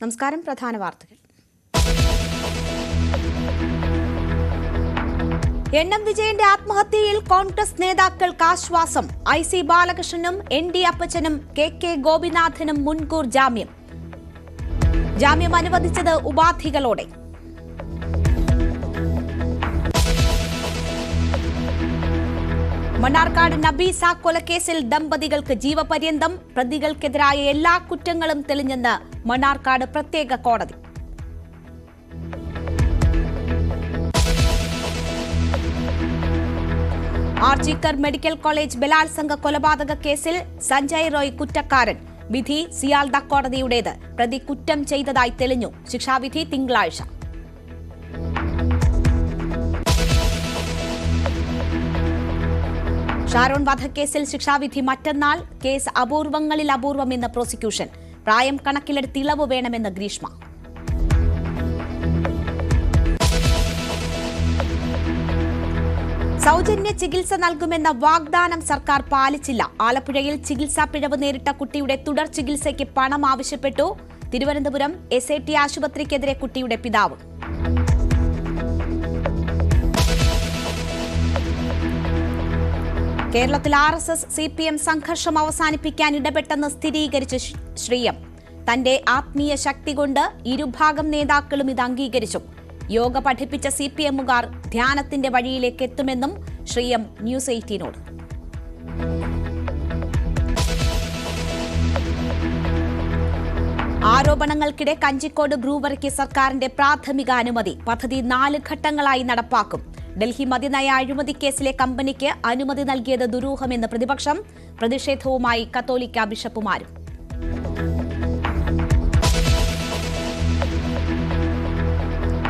നമസ്കാരം. പ്രധാന വാർത്തകൾ. എൻ.എം. വിജയന്റെ ആത്മഹത്യയിൽ കോൺഗ്രസ് നേതാക്കൾക്ക് ആശ്വാസം. IC ബാലകൃഷ്ണനും ND അപ്പച്ചനും KK ഗോപിനാഥനും മുൻകൂർ ജാമ്യം. ജാമ്യം അനുവദിച്ചത് ഉപാധികളോടെ. മണ്ണാർക്കാട് നബീസ കൊലക്കേസിൽ ദമ്പതികൾക്ക് ജീവപര്യന്തം. പ്രതികൾക്കെതിരായ എല്ലാ കുറ്റങ്ങളും തെളിഞ്ഞെന്ന് മണ്ണാർക്കാട് പ്രത്യേക കോടതി. ആർജിക്കർ മെഡിക്കൽ കോളേജ് ബലാത്സംഗ കൊലപാതക കേസിൽ സഞ്ജയ് റോയ് കുറ്റക്കാരൻ. വിധി സിയാൽദ കോടതിയുടേത്. പ്രതി കുറ്റം ചെയ്തതായി തെളിഞ്ഞു. ശിക്ഷാവിധി തിങ്കളാഴ്ച. ഷാരോൺ വധക്കേസിൽ ശിക്ഷാവിധി മറ്റന്നാൾ. കേസ് അപൂർവങ്ങളിൽ അപൂർവമെന്ന് പ്രോസിക്യൂഷൻ. പ്രായം കണക്കിലെടുത്ത് ഇളവ് വേണമെന്ന് ഗ്രീഷ്മ. സൗജന്യ ചികിത്സ നൽകുമെന്ന വാഗ്ദാനം സർക്കാർ പാലിച്ചില്ല. ആലപ്പുഴയിൽ ചികിത്സാ പിഴവ് നേരിട്ട കുട്ടിയുടെ തുടർ ചികിത്സയ്ക്ക് പണം ആവശ്യപ്പെട്ടു. തിരുവനന്തപുരം SAT ആശുപത്രിക്കെതിരെ കുട്ടിയുടെ പിതാവ്. കേരളത്തിൽ RSS CPM സംഘർഷം അവസാനിപ്പിക്കാൻ ഇടപെട്ടെന്ന് സ്ഥിരീകരിച്ച് ശ്രീയം. തന്റെ ആത്മീയ ശക്തി കൊണ്ട് ഇരുഭാഗം നേതാക്കളും ഇത് അംഗീകരിച്ചു. യോഗ പഠിപ്പിച്ച CPMുകാർ ധ്യാനത്തിന്റെ വഴിയിലേക്ക് എത്തുമെന്നും ശ്രീയം ന്യൂസ് 18നോട്. ആരോപണങ്ങൾക്കിടെ കഞ്ചിക്കോട് ബ്രൂവറിക്ക് സർക്കാരിന്റെ പ്രാഥമിക അനുമതി. പദ്ധതി 4 ഘട്ടങ്ങളായി നടപ്പാക്കും. ഡൽഹി മദ്യനയ അഴിമതി കേസിലെ കമ്പനിക്ക് അനുമതി നൽകിയത് ദുരൂഹമെന്ന് പ്രതിപക്ഷം. പ്രതിഷേധവുമായി കത്തോലിക്ക ബിഷപ്പുമാരും.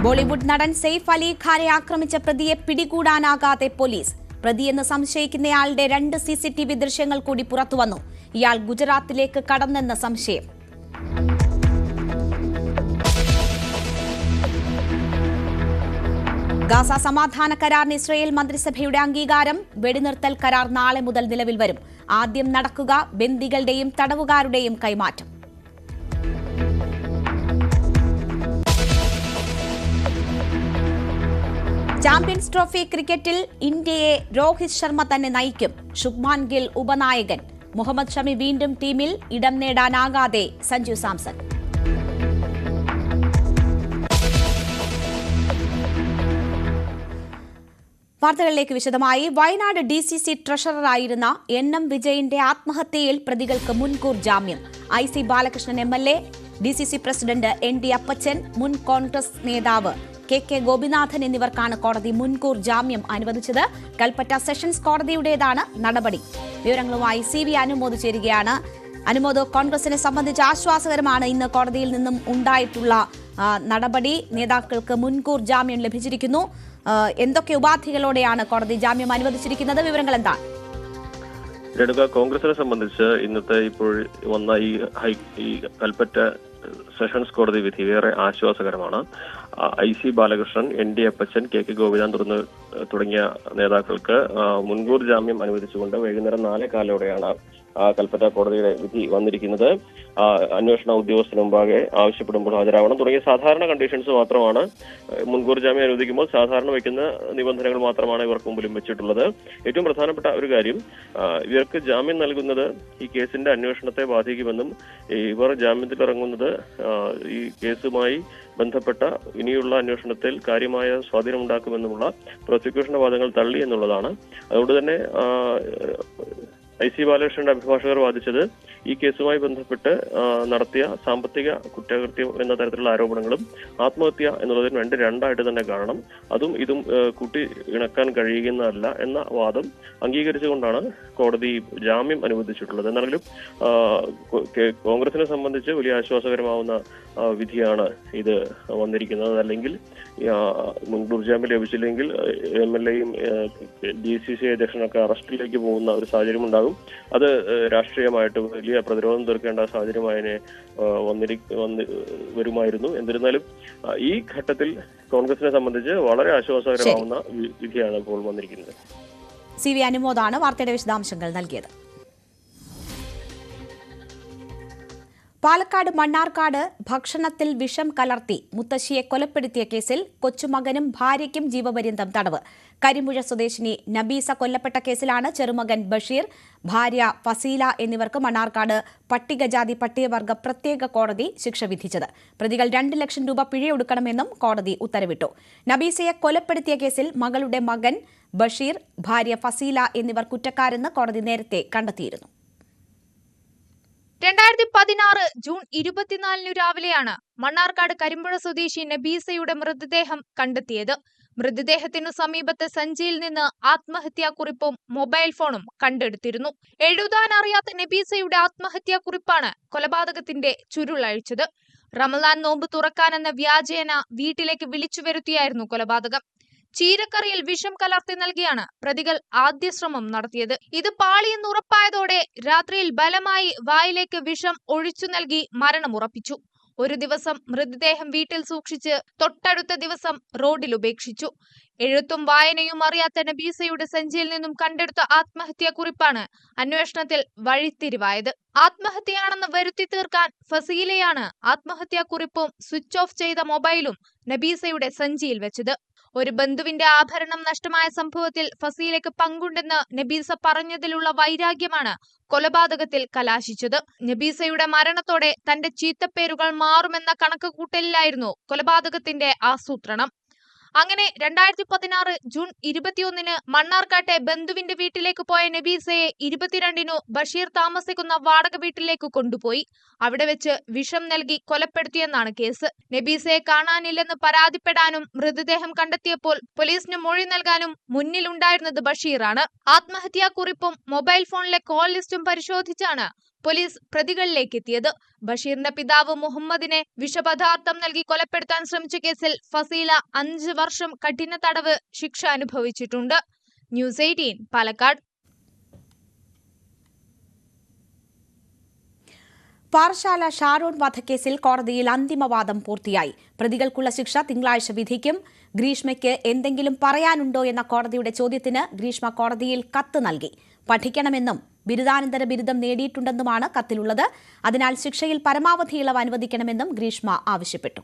ബോളിവുഡ് നടൻ സെയ്ഫ് അലി ഖാനെ ആക്രമിച്ച പ്രതിയെ പിടികൂടാനാകാതെ പോലീസ്. പ്രതിയെന്ന് സംശയിക്കുന്നയാളുടെ 2 CCTV ദൃശ്യങ്ങൾ കൂടി പുറത്തുവന്നു. ഇയാൾ ഗുജറാത്തിലേക്ക് കടന്നെന്ന സംശയം. ഗാസ സമാധാന കരാറിന് ഇസ്രയേൽ മന്ത്രിസഭയുടെ അംഗീകാരം. വെടിനിർത്തൽ കരാർ നാളെ മുതൽ നിലവിൽ വരും. ആദ്യം നടക്കുക ബന്ദികളുടെയും തടവുകാരുടെയും കൈമാറ്റം. ചാമ്പ്യൻസ് ട്രോഫി ക്രിക്കറ്റിൽ ഇന്ത്യയെ രോഹിത് ശർമ്മ തന്നെ നയിക്കും. ശുഭ്മാൻ ഗിൽ ഉപനായകൻ. മുഹമ്മദ് ഷമി വീണ്ടും ടീമിൽ ഇടം നേടാനാകാതെ സഞ്ജു സാംസൺ. വാർത്തകളിലേക്ക് വിശദമായി. Wayanad DCC ട്രഷററായിരുന്ന N.M. വിജയന്റെ ആത്മഹത്യയിൽ പ്രതികൾക്ക് മുൻകൂർ ജാമ്യം. IC Balakrishnan MLA, DCC president ND അപ്പച്ചൻ, മുൻ കോൺഗ്രസ് നേതാവ് KK ഗോപിനാഥൻ എന്നിവർക്കാണ് കോടതി മുൻകൂർ ജാമ്യം അനുവദിച്ചത്. കൽപ്പറ്റ സെഷൻസ് കോടതിയുടേതാണ് നടപടി. വിവരങ്ങളുമായി CV അനുമോദ് ചേരുകയാണ്. അനുമോദ്, കോൺഗ്രസിനെ സംബന്ധിച്ച് ആശ്വാസകരമാണ് ഇന്ന് കോടതിയിൽ നിന്നും ഉണ്ടായിട്ടുള്ള നടപടി. നേതാക്കൾക്ക് മുൻകൂർ ജാമ്യം ലഭിച്ചിരിക്കുന്നു. എന്തൊക്കെ ഉപാധികളോടെയാണ് കോടതി ജാമ്യം അനുവദിച്ചിരിക്കുന്നത്? വിവരങ്ങൾ എന്താണ്? കോൺഗ്രസിനെ സംബന്ധിച്ച് ഇന്നത്തെ ഇപ്പോൾ വന്ന ഈ കൽപ്പറ്റ സെഷൻസ് കോടതി വിധി ഏറെ ആശ്വാസകരമാണ്. IC ബാലകൃഷ്ണൻ, ND അപ്പച്ചൻ, KK ഗോപിനാഥൻ തുടങ്ങിയ നേതാക്കൾക്ക് മുൻകൂർ ജാമ്യം അനുവദിച്ചുകൊണ്ട് വൈകുന്നേരം 4:15 കൽപ്പറ്റ കോടതിയുടെ വിധി വന്നിരിക്കുന്നത്. അന്വേഷണ ഉദ്യോഗസ്ഥന് മുമ്പാകെ ആവശ്യപ്പെടുമ്പോൾ ഹാജരാവണം തുടങ്ങിയ സാധാരണ കണ്ടീഷൻസ് മാത്രമാണ്. മുൻകൂർ ജാമ്യം അനുവദിക്കുമ്പോൾ സാധാരണ വയ്ക്കുന്ന നിബന്ധനകൾ മാത്രമാണ് ഇവർക്ക് മുമ്പിലും വെച്ചിട്ടുള്ളത്. ഏറ്റവും പ്രധാനപ്പെട്ട ഒരു കാര്യം, ഇവർക്ക് ജാമ്യം നൽകുന്നത് ഈ കേസിന്റെ അന്വേഷണത്തെ ബാധിക്കുമെന്നും ഇവർ ജാമ്യത്തിൽ ഇറങ്ങുന്നത് ഈ കേസുമായി ബന്ധപ്പെട്ട ഇനിയുള്ള അന്വേഷണത്തിൽ കാര്യമായ സ്വാധീനമുണ്ടാക്കുമെന്നുമുള്ള പ്രോസിക്യൂഷന്റെ വാദങ്ങൾ തള്ളി എന്നുള്ളതാണ്. അതുകൊണ്ട് തന്നെ IC ബാലകൃഷ്ണന്റെ അഭിഭാഷകർ വാദിച്ചത് ഈ കേസുമായി ബന്ധപ്പെട്ട് നടത്തിയ സാമ്പത്തിക കുറ്റകൃത്യം എന്ന തരത്തിലുള്ള ആരോപണങ്ങളും ആത്മഹത്യ എന്നുള്ളതിന് രണ്ടായിട്ട് തന്നെ കാണണം. അതും ഇതും കൂട്ടി ഇണക്കാൻ കഴിയുന്നതല്ല എന്ന വാദം അംഗീകരിച്ചുകൊണ്ടാണ് കോടതി ജാമ്യം അനുവദിച്ചിട്ടുള്ളത്. എന്നാലും കോൺഗ്രസിനെ സംബന്ധിച്ച് വലിയ ആശ്വാസകരമാവുന്ന വിധിയാണ് ഇത് വന്നിരിക്കുന്നത്. അല്ലെങ്കിൽ മുൻകൂർ ജാമ്യം ലഭിച്ചില്ലെങ്കിൽ MLAയും DCC അധ്യക്ഷനൊക്കെ അറസ്റ്റിലേക്ക് പോകുന്ന ഒരു സാഹചര്യം ഉണ്ടാകും. അത് രാഷ്ട്രീയമായിട്ട് വലിയ പ്രതിരോധം തീർക്കേണ്ട സാഹചര്യമായി വരുമായിരുന്നു. എന്നിരുന്നാലും ഈ ഘട്ടത്തിൽ കോൺഗ്രസിനെ സംബന്ധിച്ച് വളരെ ആശ്വാസകരമാവുന്ന വിധിയാണ് ഇപ്പോൾ വന്നിരിക്കുന്നത്. CV അനുമോദാണ് വാർത്തയുടെ വിശദാംശങ്ങൾ നൽകിയത്. പാലക്കാട് മണ്ണാർക്കാട് ഭക്ഷണത്തിൽ വിഷം കലർത്തി മുത്തശ്ശിയെ കൊലപ്പെടുത്തിയ കേസിൽ കൊച്ചുമകനും ഭാര്യയ്ക്കും ജീവപര്യന്തം തടവ്. കരിമ്പുഴ സ്വദേശിനി നബീസ കൊല്ലപ്പെട്ട കേസിലാണ് ചെറുമകൻ ബഷീർ, ഭാര്യ ഫസീല എന്നിവർക്ക് മണ്ണാർക്കാട് പട്ടികജാതി പട്ടികവർഗ പ്രത്യേക കോടതി ശിക്ഷ വിധിച്ചത്. പ്രതികൾ 2 ലക്ഷം രൂപ പിഴയൊടുക്കണമെന്നും കോടതി ഉത്തരവിട്ടു. നബീസയെ കൊലപ്പെടുത്തിയ കേസിൽ മകളുടെ മകൻ ബഷീർ, ഭാര്യ ഫസീല എന്നിവർ കുറ്റക്കാരെന്ന് കോടതി നേരത്തെ കണ്ടെത്തിയിരുന്നു. 2016 ജൂൺ 24 രാവിലെയാണ് മണ്ണാർക്കാട് കരിമ്പുഴ സ്വദേശി നബീസയുടെ മൃതദേഹം കണ്ടെത്തിയത്. മൃതദേഹത്തിനു സമീപത്തെ സഞ്ചിയിൽ നിന്ന് ആത്മഹത്യാക്കുറിപ്പും മൊബൈൽ ഫോണും കണ്ടെടുത്തിരുന്നു. എഴുതാനറിയാത്ത നബീസയുടെ ആത്മഹത്യാക്കുറിപ്പാണ് കൊലപാതകത്തിന്റെ ചുരുളഴിച്ചത്. റമദാൻ നോമ്പ് തുറക്കാനെന്ന വ്യാജേന വീട്ടിലേക്ക് വിളിച്ചു വരുത്തിയായിരുന്നു കൊലപാതകം. ചീരക്കറിയിൽ വിഷം കലർത്തി നൽകിയാണ് പ്രതികൾ ആദ്യ ശ്രമം നടത്തിയത്. ഇത് പാളിയെന്ന് ഉറപ്പായതോടെ രാത്രിയിൽ ബലമായി വായിലേക്ക് വിഷം ഒഴിച്ചു നൽകി മരണമുറപ്പിച്ചു. ഒരു ദിവസം മൃതദേഹം വീട്ടിൽ സൂക്ഷിച്ച് തൊട്ടടുത്ത ദിവസം റോഡിൽ ഉപേക്ഷിച്ചു. എഴുത്തും വായനയും അറിയാത്ത നബീസയുടെ സഞ്ചിയിൽ നിന്നും കണ്ടെടുത്ത ആത്മഹത്യാക്കുറിപ്പാണ് അന്വേഷണത്തിൽ വഴിത്തിരിവായത്. ആത്മഹത്യയാണെന്ന് വരുത്തി തീർക്കാൻ ഫസീലയാണ് ആത്മഹത്യാക്കുറിപ്പും സ്വിച്ച് ഓഫ് ചെയ്ത മൊബൈലും നബീസയുടെ സഞ്ചിയിൽ വെച്ചത്. ഒരു ബന്ധുവിന്റെ ആഭരണം നഷ്ടമായ സംഭവത്തിൽ ഫസീലയ്ക്ക് പങ്കുണ്ടെന്ന് നബീസ പറഞ്ഞതിലുള്ള വൈരാഗ്യമാണ് കൊലപാതകത്തിൽ കലാശിച്ചത്. നബീസയുടെ മരണത്തോടെ തന്റെ ചീത്തപ്പേരുകൾ മാറുമെന്ന കണക്കുകൂട്ടലിലായിരുന്നു കൊലപാതകത്തിന്റെ ആസൂത്രണം. അങ്ങനെ 2016 ജൂൺ 21 മണ്ണാർക്കാട്ടെ ബന്ധുവിന്റെ വീട്ടിലേക്ക് പോയ നബീസയെ 22 ബഷീർ താമസിക്കുന്ന വാടക വീട്ടിലേക്ക് കൊണ്ടുപോയി. അവിടെ വെച്ച് വിഷം നൽകി കൊലപ്പെടുത്തിയെന്നാണ് കേസ്. നബീസയെ കാണാനില്ലെന്ന് പരാതിപ്പെടാനും മൃതദേഹം കണ്ടെത്തിയപ്പോൾ പോലീസിന് മൊഴി നൽകാനും മുന്നിലുണ്ടായിരുന്നത് ബഷീറാണ്. ആത്മഹത്യാക്കുറിപ്പും മൊബൈൽ ഫോണിലെ കോൾ ലിസ്റ്റും പരിശോധിച്ചാണ് പോലീസ് പ്രതികളിലേക്ക് എത്തിയത്. ബഷീറിന്റെ പിതാവ് മുഹമ്മദിനെ വിഷപദാർത്ഥം നൽകി കൊലപ്പെടുത്താൻ ശ്രമിച്ച കേസിൽ ഫസീല 5 വർഷം കഠിന തടവ് ശിക്ഷ അനുഭവിച്ചിട്ടുണ്ട്. ന്യൂസ് 18 പാലക്കാട്. പാറശാല ഷാരോൺ വധക്കേസിൽ കോടതിയിൽ അന്തിമവാദം പൂർത്തിയായി. പ്രതികൾക്കുള്ള ശിക്ഷ തിങ്കളാഴ്ച വിധിക്കും. ഗ്രീഷ്മയ്ക്ക് എന്തെങ്കിലും പറയാനുണ്ടോ എന്ന കോടതിയുടെ ചോദ്യത്തിന് ഗ്രീഷ്മ കോടതിയിൽ കത്ത് നൽകി. പഠിക്കണമെന്നും ബിരുദാനന്തര ബിരുദം നേടിയിട്ടുണ്ടെന്നുമാണ് കത്തിലുള്ളത്. അതിനാൽ ശിക്ഷയിൽ പരമാവധി ഇളവ് അനുവദിക്കണമെന്നും ഗ്രീഷ്മ ആവശ്യപ്പെട്ടു.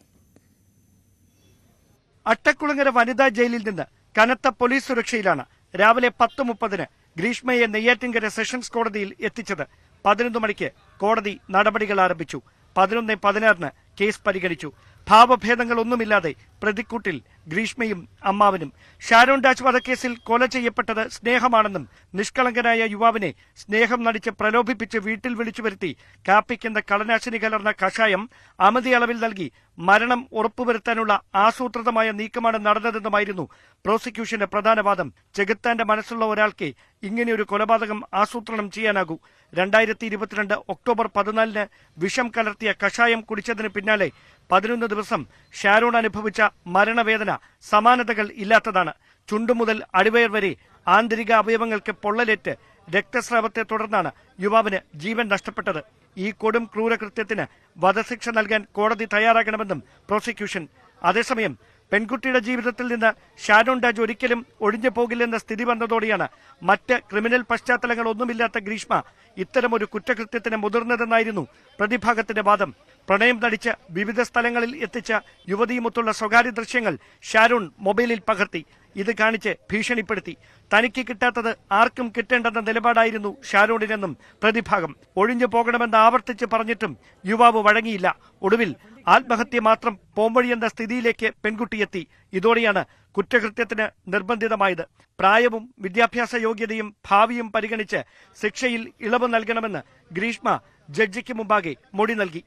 അട്ടക്കുളങ്ങര വനിതാ ജയിലിൽ നിന്ന് കനത്ത പോലീസ് സുരക്ഷയിലാണ് രാവിലെ 10:30 ഗ്രീഷ്മയെ നെയ്യാറ്റിൻകര സെഷൻസ് കോടതിയിൽ എത്തിച്ചത്. 11 മണിക്ക് കോടതി നടപടികൾ ആരംഭിച്ചു. 11:16 കേസ് പരിഗണിച്ചു. ഭാവഭേദങ്ങളൊന്നുമില്ലാതെ പ്രതിക്കൂട്ടിൽ ഗ്രീഷ്മയും അമ്മാവനും. ഷാരോൺ രാജ് വധക്കേസിൽ കൊല ചെയ്യപ്പെട്ടത് സ്നേഹമാണെന്നും നിഷ്കളങ്കനായ യുവാവിനെ സ്നേഹം നടിച്ച് പ്രലോഭിപ്പിച്ച് വീട്ടിൽ വിളിച്ചു വരുത്തി കാപ്പിക്കെന്ന കളനാശിനി കലർന്ന കഷായം അമിത അളവിൽ നൽകി മരണം ഉറപ്പുവരുത്താനുള്ള ആസൂത്രിതമായ നീക്കമാണ് നടന്നതെന്നുമായിരുന്നു പ്രോസിക്യൂഷന്റെ പ്രധാന വാദം. ചെകുത്താന്റെ മനസ്സുള്ള ഒരാൾക്ക് ഇങ്ങനെയൊരു കൊലപാതകം ആസൂത്രണം ചെയ്യാനാകൂ. 2022 ഒക്ടോബർ 14 വിഷം കലർത്തിയ കഷായം കുടിച്ചതിന് പിന്നാലെ 11 ദിവസം ഷാരോൺ അനുഭവിച്ച മരണവേദന സമാനതകൾ ഇല്ലാത്തതാണ്. ചുണ്ടുമുതൽ അടിവയർ വരെ ആന്തരിക അവയവങ്ങൾക്ക് പൊള്ളലേറ്റ് രക്തസ്രാവത്തെ തുടർന്നാണ് യുവാവിന് ജീവൻ നഷ്ടപ്പെട്ടത്. ഈ കൊടും ക്രൂരകൃത്യത്തിന് വധശിക്ഷ നൽകാൻ കോടതി തയ്യാറാകണമെന്നും പ്രോസിക്യൂഷൻ. അതേസമയം പെൺകുട്ടിയുടെ ജീവിതത്തിൽ നിന്ന് ഷാരോൺ രാജ് ഒരിക്കലും ഒഴിഞ്ഞു പോകില്ലെന്ന സ്ഥിതി വന്നതോടെയാണ് മറ്റ് ക്രിമിനൽ പശ്ചാത്തലങ്ങളൊന്നുമില്ലാത്ത ഗ്രീഷ്മ ഇത്തരമൊരു കുറ്റകൃത്യത്തിന് മുതിർന്നതെന്നായിരുന്നു പ്രതിഭാഗത്തിന്റെ വാദം. പ്രണയം നടിച്ച് വിവിധ സ്ഥലങ്ങളിൽ എത്തിച്ച യുവതിയുമൊത്തുള്ള സ്വകാര്യ ദൃശ്യങ്ങൾ ഷാരോൺ മൊബൈലിൽ പകർത്തി. ഇത് കാണിച്ച് ഭീഷണിപ്പെടുത്തി. തനിക്ക് കിട്ടാത്തത് ആർക്കും കിട്ടേണ്ടെന്ന നിലപാടായിരുന്നു ഷാരോണിനെന്നും പ്രതിഭാഗം. ഒഴിഞ്ഞു പോകണമെന്ന് ആവർത്തിച്ച് പറഞ്ഞിട്ടും യുവാവ് വഴങ്ങിയില്ല. ഒടുവിൽ ആത്മഹത്യ മാത്രം പോംവഴിയെന്ന സ്ഥിതിയിലേക്ക് പെൺകുട്ടിയെത്തി. ഇതോടെയാണ് കുറ്റകൃത്യത്തിന് നിർബന്ധിതമായത്. പ്രായവും വിദ്യാഭ്യാസ യോഗ്യതയും ഭാവിയും പരിഗണിച്ച് ശിക്ഷയിൽ ഇളവ് നൽകണമെന്ന് ഗ്രീഷ്മ ജഡ്ജിക്ക് മുമ്പാകെ മൊഴി നൽകി.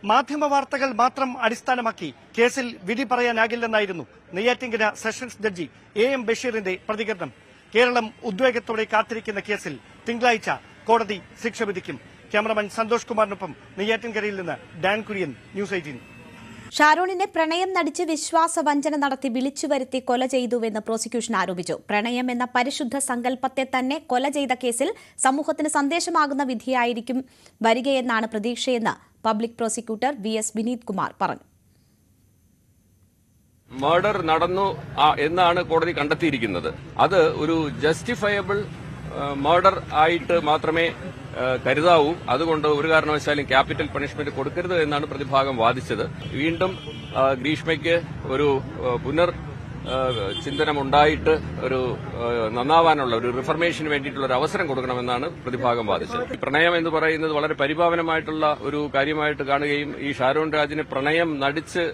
മാധ്യമ വാർത്തകൾ മാത്രം അടിസ്ഥാനമാക്കി കേസിൽ വിധി പറയാനാകില്ലെന്നായിരുന്നു നെയ്യാറ്റിൻകര സെഷൻസ് ജഡ്ജി AM ബഷീറിന്റെ പ്രതികരണം. കേരളം ഉദ്വേഗത്തോടെ കാത്തിരിക്കുന്ന കേസിൽ തിങ്കളാഴ്ച കോടതി ശിക്ഷ വിധിക്കും. ക്യാമറമാൻ സന്തോഷ് കുമാറിനൊപ്പം നെയ്യാറ്റിൻകരയിൽ നിന്ന് ഡാൻ കുര്യൻ, ന്യൂസ് 18. ഷാരോണിനെ പ്രണയം നടിച്ച് വിശ്വാസവഞ്ചന നടത്തി വിളിച്ചുവരുത്തി കൊല ചെയ്തുവെന്ന് പ്രോസിക്യൂഷൻ ആരോപിച്ചു. പ്രണയം എന്ന പരിശുദ്ധ സങ്കല്പത്തെ തന്നെ കൊല ചെയ്ത കേസിൽ സമൂഹത്തിന് സന്ദേശമാകുന്ന വിധിയായിരിക്കും വരികയെന്നാണ് പ്രതീക്ഷയെന്ന് public prosecutor VS Vineeth Kumar പറഞ്ഞു. മർഡർ നടന്നു എന്നാണ് കോടതി കണ്ടെത്തിയിരിക്കുന്നത്. അത് ഒരു ജസ്റ്റിഫയബിൾ മർഡർ ആയിട്ട് മാത്രമേ കരുതാവൂ. അതുകൊണ്ട് ഒരു കാരണവശാലും ക്യാപിറ്റൽ പണിഷ്മെന്റ് കൊടുക്കരുത് എന്നാണ് പ്രതിഭാഗം വാദിച്ചത്. വീണ്ടും ഗ്രീഷ്മയ്ക്ക് ഒരു ചിന്തനമുണ്ടായിട്ട് ഒരു നന്നാവാനുള്ള ഒരു റിഫർമേഷന് വേണ്ടിയിട്ടുള്ള ഒരു അവസരം കൊടുക്കണമെന്നാണ് പ്രതിഭാഗം വാദിച്ചത്. ഈ പ്രണയം എന്ന് പറയുന്നത് വളരെ പരിപാവനമായിട്ടുള്ള ഒരു കാര്യമായിട്ട് കാണുകയും ഈ ഷാരോൺ രാജിന് പ്രണയം നടിച്ച്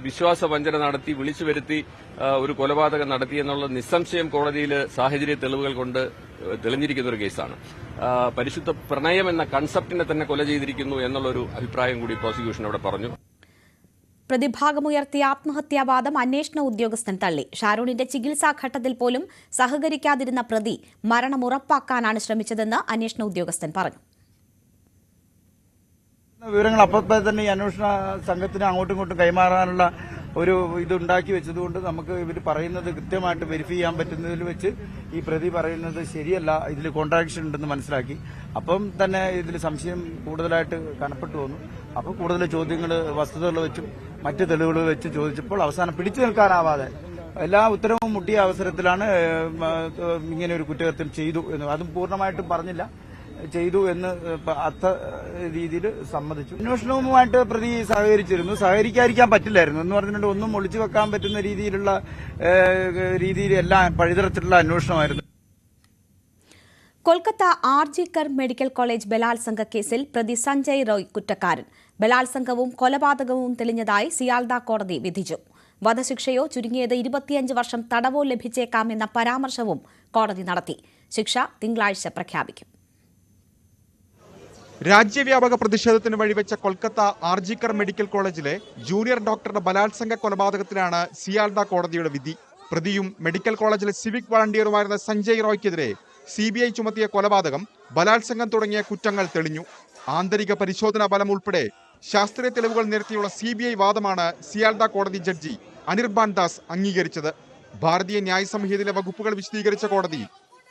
വിശ്വാസവഞ്ചന നടത്തി വിളിച്ചു വരുത്തി ഒരു കൊലപാതകം നടത്തിയെന്നുള്ള നിസ്സംശയം കോടതിയിൽ സാഹചര്യ തെളിവുകൾ കൊണ്ട് തെളിഞ്ഞിരിക്കുന്ന ഒരു കേസാണ്. പരിശുദ്ധ പ്രണയം എന്ന കൺസെപ്റ്റിനെ തന്നെ കൊല ചെയ്തിരിക്കുന്നു എന്നുള്ളൊരു അഭിപ്രായം കൂടി പ്രോസിക്യൂഷൻ അവിടെ പറഞ്ഞു. പ്രതിഭാഗമുയർത്തിയ ആത്മഹത്യാവാദം അന്വേഷണ ഉദ്യോഗസ്ഥൻ തള്ളി. ഷാരോണിന്റെ ചികിത്സാ ഘട്ടത്തിൽ പോലും സഹകരിക്കാതിരുന്ന പ്രതി മരണം ഉറപ്പാക്കാനാണ് ശ്രമിച്ചതെന്ന് അന്വേഷണ ഉദ്യോഗസ്ഥൻ പറഞ്ഞു. വിവരങ്ങൾ അപ്പോൾ തന്നെ ഈ അന്വേഷണ സംഘത്തിന് അങ്ങോട്ടും ഇങ്ങോട്ടും കൈമാറാനുള്ള ഒരു ഇതുണ്ടാക്കി വെച്ചതുകൊണ്ട് നമുക്ക് ഇവർ പറയുന്നത് കൃത്യമായിട്ട് വെരിഫൈ ചെയ്യാൻ പറ്റുന്നതിൽ വെച്ച് ഈ പ്രതി പറയുന്നത് ശരിയല്ല, ഇതിൽ കോൺട്രാഡിക്ഷൻ ഉണ്ടെന്ന് മനസ്സിലാക്കി. അപ്പം തന്നെ ഇതിൽ സംശയം കൂടുതലായിട്ട് കനപ്പെട്ടു വന്നു. അപ്പോൾ കൂടുതൽ ചോദ്യങ്ങൾ വസ്തുതകൾ വെച്ചും മറ്റ് തെളിവുകൾ വെച്ച് ചോദിച്ചപ്പോൾ അവസാനം പിടിച്ചു നിൽക്കാനാവാതെ എല്ലാ ഉത്തരവും മുട്ടിയ അവസരത്തിലാണ് ഇങ്ങനെ ഒരു കുറ്റകൃത്യം ചെയ്തു എന്ന്, അതും പൂർണ്ണമായിട്ടും പറഞ്ഞില്ല, ചെയ്തു എന്ന് അർത്ഥ രീതിയിൽ സമ്മതിച്ചു. അന്വേഷണവുമായിട്ട് പ്രതി സഹകരിച്ചിരുന്നു. സഹകരിക്കാതിരിക്കാൻ പറ്റില്ലായിരുന്നു എന്ന് പറഞ്ഞിട്ടുണ്ട്. ഒന്നും ഒളിച്ചു വെക്കാൻ പറ്റുന്ന രീതിയിൽ എല്ലാം പഴുതറച്ചിട്ടുള്ള അന്വേഷണമായിരുന്നു. കൊൽക്കത്ത ആർജിക്കർ മെഡിക്കൽ കോളേജ് ബലാത്സംഗ കേസിൽ പ്രതി സഞ്ജയ് റോയ് കുറ്റക്കാരൻ. ബലാത്സംഗവും കൊലപാതകവും തെളിഞ്ഞതായി സിയാൽദ കോടതി വിധിച്ചു. വധശിക്ഷയോ ചുരുങ്ങിയത് 25 വർഷം തടവോ ലഭിച്ചേക്കാമെന്ന പരാമർശവും കോടതി നടത്തി. ശിക്ഷ തിങ്കളാഴ്ച പ്രഖ്യാപിക്കും. രാജ്യവ്യാപക പ്രതിഷേധത്തിന് വഴിവെച്ച കൊൽക്കത്ത ആർജിക്കർ മെഡിക്കൽ കോളേജിലെ ജൂനിയർ ഡോക്ടറുടെ ബലാത്സംഗ കൊലപാതകത്തിനാണ് സിയാൽദ കോടതിയുടെ വിധി. പ്രതിയും മെഡിക്കൽ കോളേജിലെ സിവിക് വളണ്ടിയറുമായിരുന്ന സഞ്ജയ് റോയ്ക്കെതിരെ CBI ചുമത്തിയ കൊലപാതകം, ബലാത്സംഗം തുടങ്ങിയ കുറ്റങ്ങൾ തെളിഞ്ഞു. ആന്തരിക പരിശോധനാ ഫലം ഉൾപ്പെടെ ശാസ്ത്രീയ തെളിവുകൾ നിരത്തിയുള്ള CBI വാദമാണ് സിയാൽദ കോടതി ജഡ്ജി അനിർബാൻ ദാസ് അംഗീകരിച്ചത്. ഭാരതീയ ന്യായ സംഹിതയിലെ വകുപ്പുകൾ വിശദീകരിച്ച കോടതി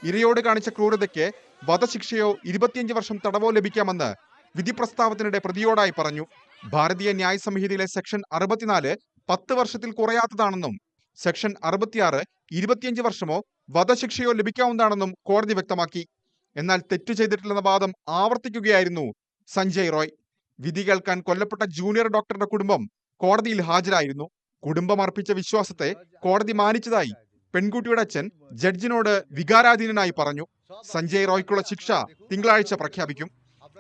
ഇരയോട് കാണിച്ച ക്രൂരതയ്ക്ക് വധശിക്ഷയോ 25 വർഷം തടവോ ലഭിക്കാമെന്ന് വിധി പ്രസ്താവത്തിനിടെ പ്രതിയോടായി പറഞ്ഞു. ഭാരതീയ ന്യായ സംഹിതയിലെ സെക്ഷൻ 64 10 വർഷത്തിൽ കുറയാത്തതാണെന്നും സെക്ഷൻ 66 25 വർഷമോ വധശിക്ഷയോ ലഭിക്കാവുന്നതാണെന്നും കോടതി വ്യക്തമാക്കി. എന്നാൽ തെറ്റു ചെയ്തിട്ടില്ലെന്ന വാദം ആവർത്തിക്കുകയായിരുന്നു സഞ്ജയ് റോയ്. വിധി കേൾക്കാൻ കൊല്ലപ്പെട്ട ജൂനിയർ ഡോക്ടറുടെ കുടുംബം കോടതിയിൽ ഹാജരായിരുന്നു. കുടുംബം അർപ്പിച്ച വിശ്വാസത്തെ കോടതി മാനിച്ചതായി പെൺകുട്ടിയുടെ അച്ഛൻ ജഡ്ജിനോട് വികാരാധീനനായി പറഞ്ഞു. സഞ്ജയ് റോയ്ക്കുള്ള ശിക്ഷ തിങ്കളാഴ്ച പ്രഖ്യാപിക്കും.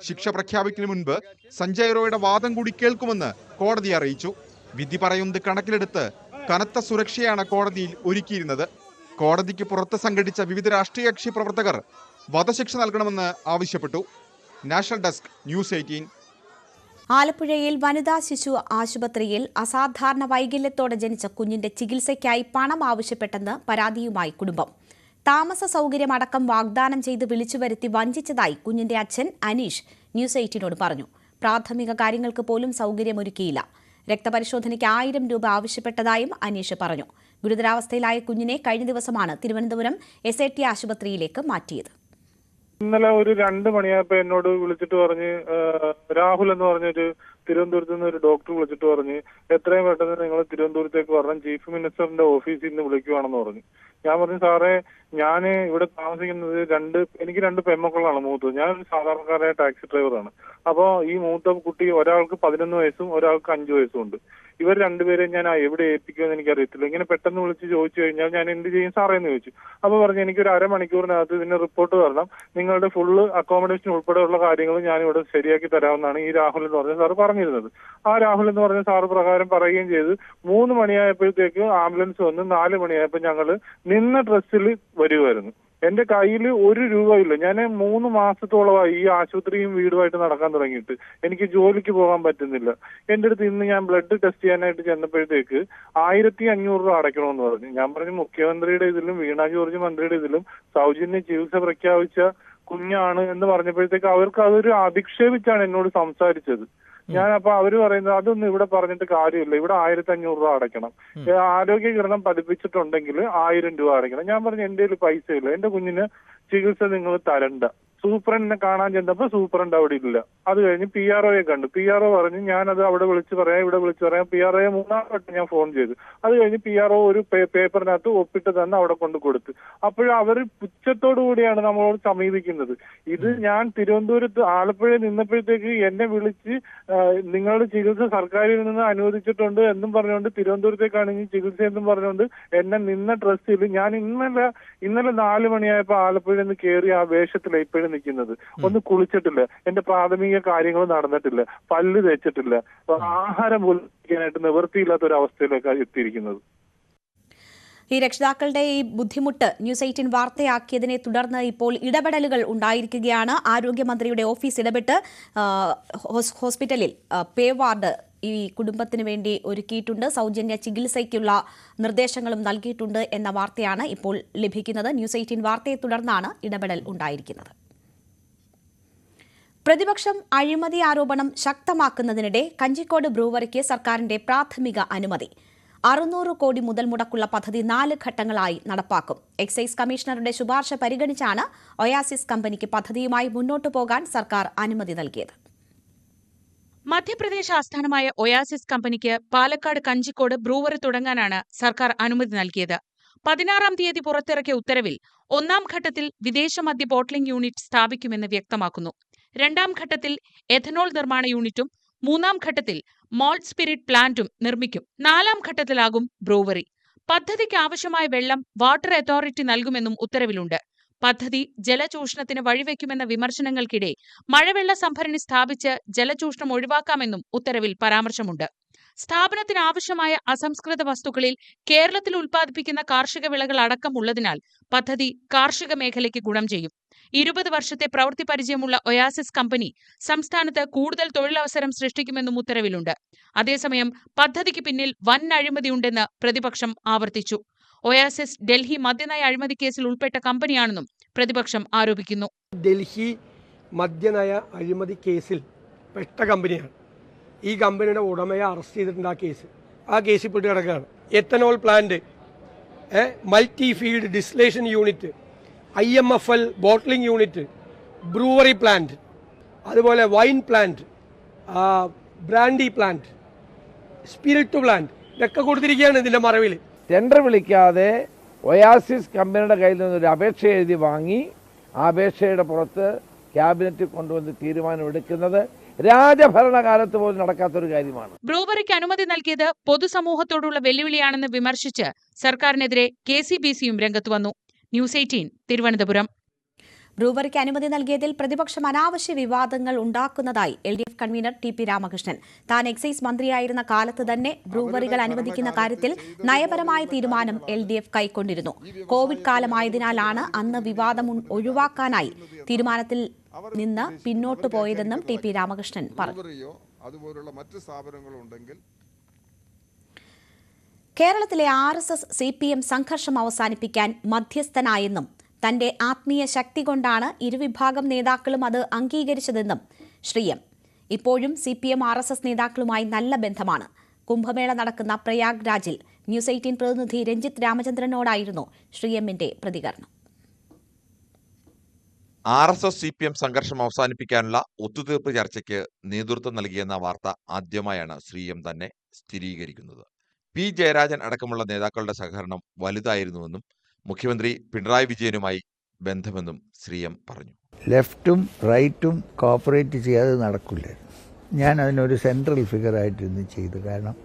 ശിക്ഷ പ്രഖ്യാപിക്കുന്നതിന് മുൻപ് സഞ്ജയ് റോയുടെ വാദം കൂടി കേൾക്കുമെന്ന് കോടതി അറിയിച്ചു. വിധി പറയുന്നത് കണക്കിലെടുത്ത് കനത്ത സുരക്ഷയാണ് കോടതിയിൽ ഒരുക്കിയിരുന്നത്. കോടതിക്ക് പുറത്ത് സംഘടിച്ച വിവിധ രാഷ്ട്രീയ കക്ഷി പ്രവർത്തകർ വധശിക്ഷ നൽകണമെന്ന് ആവശ്യപ്പെട്ടു. National desk news 18. ആലപ്പുഴയിൽ വനിതാ ശിശു ആശുപത്രിയിൽ അസാധാരണ വൈകല്യത്തോടെ ജനിച്ച കുഞ്ഞിന്റെ ചികിത്സയ്ക്കായി പണം ആവശ്യപ്പെട്ടെന്ന് പരാതിയുമായി കുടുംബം. താമസ സൗകര്യം അടക്കം വാഗ്ദാനം ചെയ്ത് വിളിച്ചുവരുത്തി വഞ്ചിച്ചതായി കുഞ്ഞിന്റെ അച്ഛൻ അനീഷ് ന്യൂസ് 18നോട് പറഞ്ഞു. പ്രാഥമിക കാര്യങ്ങൾക്ക് പോലും സൗകര്യമൊരുക്കിയില്ല. രക്തപരിശോധനയ്ക്ക് 1000 രൂപ ആവശ്യപ്പെട്ടതായും അനീഷ് പറഞ്ഞു. ഗുരുതരാവസ്ഥയിലായ കുഞ്ഞിനെ കഴിഞ്ഞ ദിവസമാണ് തിരുവനന്തപുരം SAT ആശുപത്രിയിലേക്ക് മാറ്റിയത്. ഇന്നലെ ഒരു 2 മണിയായപ്പോ എന്നോട് വിളിച്ചിട്ട് പറഞ്ഞ്, രാഹുൽ എന്ന് പറഞ്ഞൊരു തിരുവനന്തപുരത്ത് നിന്ന് ഒരു ഡോക്ടർ വിളിച്ചിട്ട് പറഞ്ഞ് എത്രയും പെട്ടെന്ന് നിങ്ങൾ തിരുവനന്തപുരത്തേക്ക് പറഞ്ഞ ചീഫ് മിനിസ്റ്ററിന്റെ ഓഫീസിൽ നിന്ന് വിളിക്കുവാണെന്ന് പറഞ്ഞു. ഞാൻ പറഞ്ഞു, സാറേ ഞാൻ ഇവിടെ താമസിക്കുന്നത് എനിക്ക് 2 പെൺമക്കളാണ് മൂത്തത്. ഞാനൊരു സാധാരണക്കാരായ ടാക്സി ഡ്രൈവറാണ്. അപ്പോൾ ഈ മൂത്ത കുട്ടി ഒരാൾക്ക് 11 വയസ്സും ഒരാൾക്ക് 5 വയസ്സും ഉണ്ട്. ഇവർ രണ്ടുപേരെയും ഞാൻ എവിടെ ഏൽപ്പിക്കുമെന്ന് എനിക്കറിയത്തില്ല. ഇങ്ങനെ പെട്ടെന്ന് വിളിച്ച് ചോദിച്ചു കഴിഞ്ഞാൽ ഞാൻ എന്ത് ചെയ്യും സാറേ എന്ന് ചോദിച്ചു. അപ്പോൾ പറഞ്ഞു, എനിക്കൊരു അരമണിക്കൂറിനകത്ത് ഇതിന്റെ റിപ്പോർട്ട് തരണം, നിങ്ങളുടെ ഫുള്ള് അക്കോമഡേഷൻ ഉൾപ്പെടെയുള്ള കാര്യങ്ങൾ ഞാൻ ഇവിടെ ശരിയാക്കി തരാമെന്നാണ് ഈ രാഹുൽ എന്ന് പറഞ്ഞ സാറ് പറഞ്ഞിരുന്നത്. ആ രാഹുൽ എന്ന് പറഞ്ഞ സാറ് പ്രകാരം പറയുകയും ചെയ്ത് 3 മണിയായപ്പോഴത്തേക്ക് ആംബുലൻസ് വന്ന് 4 മണിയായപ്പോൾ ഞങ്ങൾ നിന്ന ഡ്രസ്സിൽ വരുമായിരുന്നു. എന്റെ കയ്യിൽ 1 രൂപയില്ല. ഞാൻ 3 മാസത്തോളമായി ഈ ആശുപത്രിയും വീടുമായിട്ട് നടക്കാൻ തുടങ്ങിയിട്ട് എനിക്ക് ജോലിക്ക് പോകാൻ പറ്റുന്നില്ല. എന്റെ അടുത്ത് ഇന്ന് ഞാൻ ബ്ലഡ് ടെസ്റ്റ് ചെയ്യാനായിട്ട് ചെന്നപ്പോഴത്തേക്ക് 1500 രൂപ അടയ്ക്കണമെന്ന് പറഞ്ഞു. ഞാൻ പറഞ്ഞു, മുഖ്യമന്ത്രിയുടെ ഇതിലും വീണ ജോർജ് മന്ത്രിയുടെ ഇതിലും സൗജന്യ ചികിത്സ പ്രഖ്യാപിച്ച കുഞ്ഞാണ് എന്ന് പറഞ്ഞപ്പോഴത്തേക്ക് അവർക്ക് അതൊരു അധിക്ഷേപിച്ചാണ് എന്നോട് സംസാരിച്ചത്. ഞാനപ്പോ അവര് പറയുന്നത് അതൊന്നും ഇവിടെ പറഞ്ഞിട്ട് കാര്യമില്ല, ഇവിടെ 1500 രൂപ അടയ്ക്കണം, ആരോഗ്യകിരണം പഠിപ്പിച്ചിട്ടുണ്ടെങ്കിൽ 1000 രൂപ അടയ്ക്കണം. ഞാൻ പറഞ്ഞു, എന്റെ കയ്യിൽ പൈസ ഇല്ല, എന്റെ കുഞ്ഞിന് ചികിത്സ നിങ്ങൾ തരണ്ട. സൂപ്രണ്ടിനെ കാണാൻ ചെന്നപ്പോ സൂപ്രണ്ട് അവിടെ ഇല്ല. അത് കഴിഞ്ഞ് PROയെ കണ്ടു. PRO പറഞ്ഞു ഞാനത് അവിടെ വിളിച്ച് പറയാം, ഇവിടെ വിളിച്ച് പറയാം. PROയെ 3-ാം വട്ടം ഞാൻ ഫോൺ ചെയ്തു. അത് കഴിഞ്ഞ് PRO ഒരു പേപ്പറിനകത്ത് ഒപ്പിട്ട് തന്നെ അവിടെ കൊണ്ട് കൊടുത്തു. അപ്പോഴും അവർ പുച്ഛത്തോടു കൂടിയാണ് നമ്മളോട് സമീപിക്കുന്നത്. ഇത് ഞാൻ തിരുവനന്തപുരത്ത് ആലപ്പുഴയിൽ നിന്നപ്പോഴത്തേക്ക് എന്നെ വിളിച്ച് നിങ്ങളുടെ ചികിത്സ സർക്കാരിൽ നിന്ന് അനുവദിച്ചിട്ടുണ്ട് എന്നും പറഞ്ഞുകൊണ്ട്, തിരുവനന്തപുരത്തേക്കാണെങ്കിൽ ചികിത്സ എന്നും പറഞ്ഞുകൊണ്ട് എന്നെ നിന്ന ട്രസ്റ്റിൽ ഞാൻ ഇന്നലെ 4 മണിയായപ്പോൾ ആലപ്പുഴയിൽ നിന്ന് കയറി ആ വേഷത്തിലാണ് ഇപ്പോഴും നിൽക്കുന്നത്. ഒന്ന് കുളിച്ചിട്ടില്ല, എന്റെ പ്രാഥമിക കാര്യങ്ങൾ നടന്നിട്ടില്ല, പല്ല് തേച്ചിട്ടില്ല, ആഹാരം പോലും കഴിക്കാനായിട്ട് നിവൃത്തിയില്ലാത്ത ഒരു അവസ്ഥയിലേക്കാണ് എത്തിയിരിക്കുന്നത്. ഈ രക്ഷിതാക്കളുടെ ഈ ബുദ്ധിമുട്ട് ന്യൂസ് 18 വാർത്തയാക്കിയതിനെ തുടർന്ന് ഇപ്പോൾ ഇടപെടലുകൾ ഉണ്ടായിരിക്കുകയാണ്. ആരോഗ്യമന്ത്രിയുടെ ഓഫീസ് ഇടപെട്ട് ഹോസ്പിറ്റലിൽ പേ വാർഡ് ഈ കുടുംബത്തിന് വേണ്ടി ഒരുക്കിയിട്ടുണ്ട്. സൗജന്യ ചികിത്സയ്ക്കുള്ള നിർദ്ദേശങ്ങളും നൽകിയിട്ടുണ്ട് എന്ന വാർത്തയാണ് ഇപ്പോൾ ലഭിക്കുന്നത്. ന്യൂസ് 18 വാർത്തയെ തുടർന്നാണ് ഇടപെടൽ ഉണ്ടായിരിക്കുന്നത്. പ്രതിപക്ഷം അഴിമതി ആരോപണം ശക്തമാക്കുന്നതിനിടെ കഞ്ചിക്കോട് ബ്രൂവറിക്ക് സർക്കാരിന്റെ പ്രാഥമിക അനുമതി. 600 കോടി മുതൽ മുടക്കുള്ള പദ്ധതി 4 ഘട്ടങ്ങളായി നടപ്പാക്കും. എക്സൈസ് കമ്മീഷണറുടെ ശുപാർശ പരിഗണിച്ചാണ് ഒയാസിസ് കമ്പനിക്ക് പദ്ധതിയുമായി മുന്നോട്ടു പോകാൻ സർക്കാർ അനുമതി നൽകിയത്. മധ്യപ്രദേശ് ആസ്ഥാനമായ ഒയാസിസ് കമ്പനിക്ക് പാലക്കാട് കഞ്ചിക്കോട് ബ്രൂവറി തുടങ്ങാനാണ് സർക്കാർ അനുമതി നൽകിയത്. 16-ാം തീയതി പുറത്തിറക്കിയ ഉത്തരവിൽ 1-ാം ഘട്ടത്തിൽ വിദേശ മദ്യ ബോട്ട്ലിംഗ് യൂണിറ്റ് സ്ഥാപിക്കുമെന്ന് വ്യക്തമാക്കുന്നു. 2-ാം ഘട്ടത്തിൽ എഥനോൾ നിർമ്മാണ യൂണിറ്റും 3-ാം ഘട്ടത്തിൽ മോൾട്ട് സ്പിരിറ്റ് പ്ലാന്റും നിർമ്മിക്കും. 4-ാം ഘട്ടത്തിലാകും ബ്രൂവറി. പദ്ധതിക്ക് ആവശ്യമായ വെള്ളം വാട്ടർ അതോറിറ്റി നൽകുമെന്നും ഉത്തരവിലുണ്ട്. പദ്ധതി ജലചൂഷണത്തിന് വഴിവെക്കുമെന്ന വിമർശനങ്ങൾക്കിടെ മഴവെള്ള സംഭരണി സ്ഥാപിച്ച് ജലചൂഷണം ഒഴിവാക്കാമെന്നും ഉത്തരവിൽ പരാമർശമുണ്ട്. സ്ഥാപനത്തിന് ആവശ്യമായ അസംസ്കൃത വസ്തുക്കളിൽ കേരളത്തിൽ ഉൽപ്പാദിപ്പിക്കുന്ന കാർഷിക വിളകൾ അടക്കമുള്ളതിനാൽ പദ്ധതി കാർഷിക മേഖലയ്ക്ക് ഗുണം ചെയ്യും. 20 വർഷത്തെ പ്രവൃത്തി പരിചയമുള്ള ഒയാസിസ് കമ്പനി സംസ്ഥാനത്ത് കൂടുതൽ തൊഴിലവസരം സൃഷ്ടിക്കുമെന്നും ഉത്തരവിലുണ്ട്. അതേസമയം പദ്ധതിക്ക് പിന്നിൽ വൻ അഴിമതിയുണ്ടെന്ന് പ്രതിപക്ഷം ആവർത്തിച്ചു. ഒയാസിസ് ഡൽഹി മദ്യനയ അഴിമതി കേസിൽ ഉൾപ്പെട്ട കമ്പനിയാണെന്നും പ്രതിപക്ഷം ആരോപിക്കുന്നു. ഡൽഹി മദ്യനയ അഴിമതി കേസിൽ പെട്ട കമ്പനിയാണ്. ഈ കമ്പനിയുടെ ഉടമയെ അറസ്റ്റ് ചെയ്തിട്ടുണ്ട്. ആ കേസിൽ പെട്ട് കിടക്കുകയാണ്. Ethanol plant, multi field distillation unit, IMFL bottling unit, brewery plant, അതുപോലെ wine plant, brandy plant, spirit plant, ഇതൊക്കെ കൊടുത്തിരിക്കുകയാണ് ഇതിന്റെ മറവിൽ. ടെൻഡർ വിളിക്കാതെ ഒയാസിസ് കമ്പനിയുടെ കയ്യിൽ നിന്നൊരു അപേക്ഷ എഴുതി വാങ്ങി ആ അപേക്ഷയുടെ പുറത്ത് ക്യാബിനറ്റിൽ കൊണ്ടുവന്ന് തീരുമാനമെടുക്കുന്നത് രാജഭരണകാലത്ത് പോലും നടക്കാത്തൊരു കാര്യമാണ്. ബ്രൂവറിക്ക് അനുമതി നൽകിയത് പൊതുസമൂഹത്തോടുള്ള വെല്ലുവിളിയാണെന്ന് വിമർശിച്ച് സർക്കാരിനെതിരെ KCBCയും രംഗത്ത് വന്നു. ന്യൂസ് 18 തിരുവനന്തപുരം. ബ്രൂവറിക്ക് അനുമതി നൽകിയതിൽ പ്രതിപക്ഷം അനാവശ്യ വിവാദങ്ങൾ ഉണ്ടാക്കുന്നതായി LDF കൺവീനർ TP രാമകൃഷ്ണൻ. താൻ എക്സൈസ് മന്ത്രിയായിരുന്ന കാലത്ത് തന്നെ ബ്രൂവറികൾ അനുവദിക്കുന്ന കാര്യത്തിൽ നയപരമായ തീരുമാനം LDF കൈക്കൊണ്ടിരുന്നു. കോവിഡ് കാലമായതിനാലാണ് അന്ന് വിവാദം ഒഴിവാക്കാനായി തീരുമാനത്തിൽ നിന്ന് പിന്നോട്ടു പോയതെന്നും TP രാമകൃഷ്ണൻ പറഞ്ഞു. കേരളത്തിലെ RSS CPM സംഘർഷം അവസാനിപ്പിക്കാൻ മധ്യസ്ഥനായെന്നും തന്റെ ആത്മീയ ശക്തി കൊണ്ടാണ് ഇരുവിഭാഗം നേതാക്കളും അത് അംഗീകരിച്ചതെന്നും ശ്രീ എം. ഇപ്പോഴും CPM RSS നേതാക്കളുമായി നല്ല ബന്ധമാണ്. കുംഭമേള നടക്കുന്ന പ്രയാഗ്രാജിൽ ന്യൂസ് 18 പ്രതിനിധി രഞ്ജിത്ത് രാമചന്ദ്രനോടായിരുന്നു ശ്രീ എമ്മിന്റെ പ്രതികരണം. RSS CPM സംഘർഷം അവസാനിപ്പിക്കാനുള്ള ഒത്തുതീർപ്പ് ചർച്ചയ്ക്ക് നേതൃത്വം നൽകിയെന്ന വാർത്ത ആദ്യമായാണ് ശ്രീ എം തന്നെ സ്ഥിരീകരിക്കുന്നത്. P. ജയരാജൻ അടക്കമുള്ള നേതാക്കളുടെ സഹകരണം വലുതായിരുന്നുവെന്നും മുഖ്യമന്ത്രി പിണറായി വിജയനുമായി ബന്ധമെന്നും ശ്രീ എം പറഞ്ഞു. ലെഫ്റ്റും റൈറ്റും കോപ്പറേറ്റ് ചെയ്യാതെ നടക്കില്ല. ഞാൻ അതിനൊരു സെൻട്രൽ ഫിഗറായിട്ടിരുന്ന് ചെയ്തു. കാരണം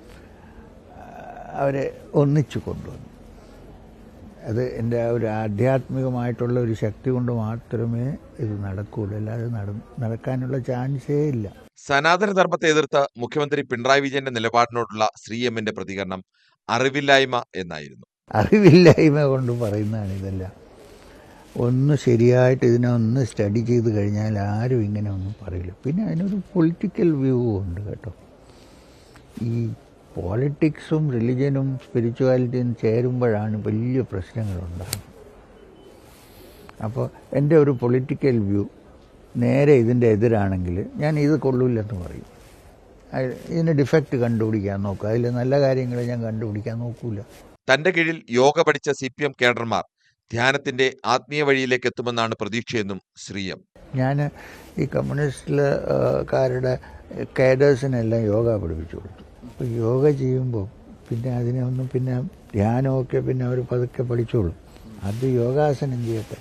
അവരെ ഒന്നിച്ചു കൊണ്ടുവന്നു. അത് എൻ്റെ ഒരു ആധ്യാത്മികമായിട്ടുള്ള ഒരു ശക്തി കൊണ്ട് മാത്രമേ ഇത് നടക്കുകയുള്ളൂ. അല്ലാതെ നടക്കാനുള്ള ചാൻസേ ഇല്ല. സനാതന ധർമ്മത്തെ എതിർത്ത് മുഖ്യമന്ത്രി പിണറായി വിജയന്റെ നിലപാടിനോടുള്ള ശ്രീ എമ്മിന്റെ പ്രതികരണം അറിവില്ലായ്മ എന്നായിരുന്നു. അറിവില്ലായ്മ കൊണ്ട് പറയുന്നതാണ് ഇതെല്ലാം. ഒന്ന് ശരിയായിട്ട് ഇതിനെ ഒന്ന് സ്റ്റഡി ചെയ്ത് കഴിഞ്ഞാൽ ആരും ഇങ്ങനെ ഒന്നും പറയില്ല. പിന്നെ അതിനൊരു പൊളിറ്റിക്കൽ വ്യൂ ഉണ്ട് കേട്ടോ. ഈ പോളിറ്റിക്സും റിലിജനും സ്പിരിച്വാലിറ്റിയും ചേരുമ്പോഴാണ് വലിയ പ്രശ്നങ്ങളുണ്ടാകുന്നത്. അപ്പോൾ എൻ്റെ ഒരു പൊളിറ്റിക്കൽ വ്യൂ നേരെ ഇതിൻ്റെ എതിരാണെങ്കിൽ ഞാൻ ഇത് കൊള്ളില്ലെന്ന് പറയും. ഇതിന് ഡിഫക്റ്റ് കണ്ടുപിടിക്കാൻ നോക്കുക. അതിൽ നല്ല കാര്യങ്ങൾ ഞാൻ കണ്ടുപിടിക്കാൻ നോക്കൂല. തന്റെ കീഴിൽ യോഗ പഠിച്ച CPM കേഡർമാർ ധ്യാനത്തിന്റെ ആത്മീയ വഴിയിലേക്ക് എത്തുമെന്നാണ് പ്രതീക്ഷയെന്നും ശ്രീ എം. ഞാൻ ഈ കമ്മ്യൂണിസ്റ്റുകാരുടെ കേഡേഴ്സിനെല്ലാം യോഗ പഠിപ്പിച്ചു കൊടുത്തു. അപ്പോൾ യോഗ ചെയ്യുമ്പോൾ പിന്നെ അതിനൊന്നും പിന്നെ ധ്യാനമൊക്കെ പിന്നെ അവർ പതുക്കെ പഠിച്ചോളും. അത് യോഗാസനം ചെയ്യട്ടെ.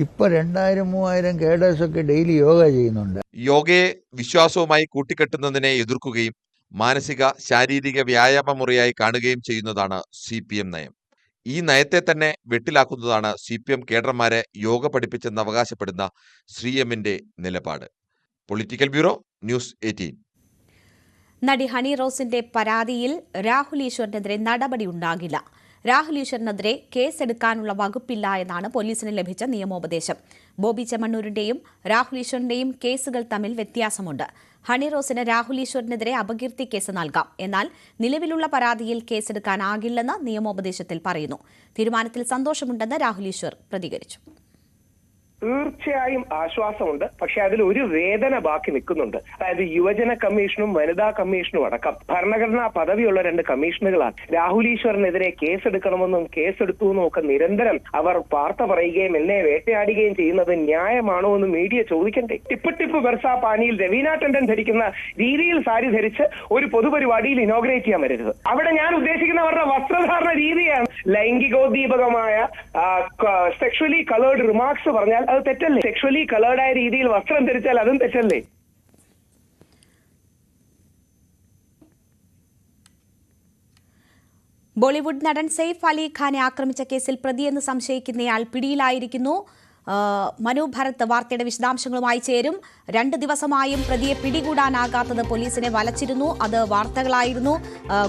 ഇപ്പോൾ 2000-3000 കേഡേഴ്സൊക്കെ ഡെയിലി യോഗ ചെയ്യുന്നുണ്ട്. യോഗയെ വിശ്വാസവുമായി കൂട്ടിക്കെട്ടുന്നതിനെ എതിർക്കുകയും മാനസിക ശാരീരിക വ്യായാമ മുറിയായി കാണുകയും ചെയ്യുന്നതാണ് CPM നയം. ഈ നയത്തെ തന്നെ വെട്ടിലാക്കുന്നതാണ് CPM കേഡർമാരെ യോഗ പഠിപ്പിച്ചെന്ന് അവകാശപ്പെടുന്ന ശ്രീഎമ്മിന്റെ നിലപാട്. Political bureau, news 18. നടി ഹണി റോസിന്റെ പരാതിയിൽ രാഹുൽ ഈശ്വറിനെതിരെ നടപടി ഉണ്ടാകില്ല. രാഹുൽ ഈശ്വറിനെതിരെ കേസെടുക്കാനുള്ള വകുപ്പില്ല എന്നാണ് പോലീസിന് ലഭിച്ച നിയമോപദേശം. ബോബി ചെമ്മണ്ണൂരിന്റെയും രാഹുൽ ഈശ്വറിന്റെയും കേസുകൾ തമ്മിൽ വ്യത്യാസമുണ്ട്. ഹണി റോസിന് രാഹുൽ ഈശ്വറിനെതിരെ അപകീർത്തി കേസ് നൽകാം. എന്നാൽ നിലവിലുള്ള പരാതിയിൽ കേസെടുക്കാനാകില്ലെന്ന് നിയമോപദേശത്തിൽ പറയുന്നു. തീരുമാനത്തിൽ സന്തോഷമുണ്ടെന്ന് രാഹുൽ ഈശ്വർ പ്രതികരിച്ചു. തീർച്ചയായും ആശ്വാസമുണ്ട്. പക്ഷെ അതിൽ ഒരു വേദന ബാക്കി നിൽക്കുന്നുണ്ട്. അതായത് യുവജന കമ്മീഷനും വനിതാ കമ്മീഷനും അടക്കം ഭരണഘടനാ പദവിയുള്ള 2 കമ്മീഷനുകളാണ് രാഹുൽ ഈശ്വറിനെതിരെ കേസെടുക്കണമെന്നും കേസെടുത്തു എന്നും ഒക്കെ നിരന്തരം അവർ വാർത്ത പറയുകയും എന്നെ വേട്ടയാടുകയും ചെയ്യുന്നത് ന്യായമാണോ എന്ന് മീഡിയ ചോദിക്കണ്ടേ? ടിപ്പ് ബർസ പാനിയിൽ രവീന ടണ്ടൻ ധരിക്കുന്ന രീതിയിൽ സാരി ധരിച്ച് ഒരു പൊതുപരിപാടിയിൽ ഇനോഗ്രേറ്റ് ചെയ്യാൻ വരരുത്. അവിടെ ഞാൻ ഉദ്ദേശിക്കുന്നവരുടെ വസ്ത്രധാരണ രീതിയാണ്. ലൈംഗികോദ്ദീപകമായ സെക്ഷുവലി കളേർഡ് റിമാർക്സ് പറഞ്ഞാൽ അത് തെറ്റല്ലേ? സെക്ഷുവലി കളേർഡായ രീതിയിൽ വസ്ത്രം ധരിച്ചാൽ അതും തെറ്റല്ലേ? ബോളിവുഡ് നടൻ സെയ്ഫ് അലി ഖാനെ ആക്രമിച്ച കേസിൽ പ്രതിയെന്ന് സംശയിക്കുന്നയാൾ പിടിയിലായിരിക്കുന്നു. മനു ഭരത് വാർത്തയുടെ വിശദാംശങ്ങളുമായി ചേരും. 2 ദിവസമായും പ്രതിയെ പിടികൂടാനാകാത്തത് പോലീസിനെ വലച്ചിരുന്നു. അത് വാർത്തകളായിരുന്നു.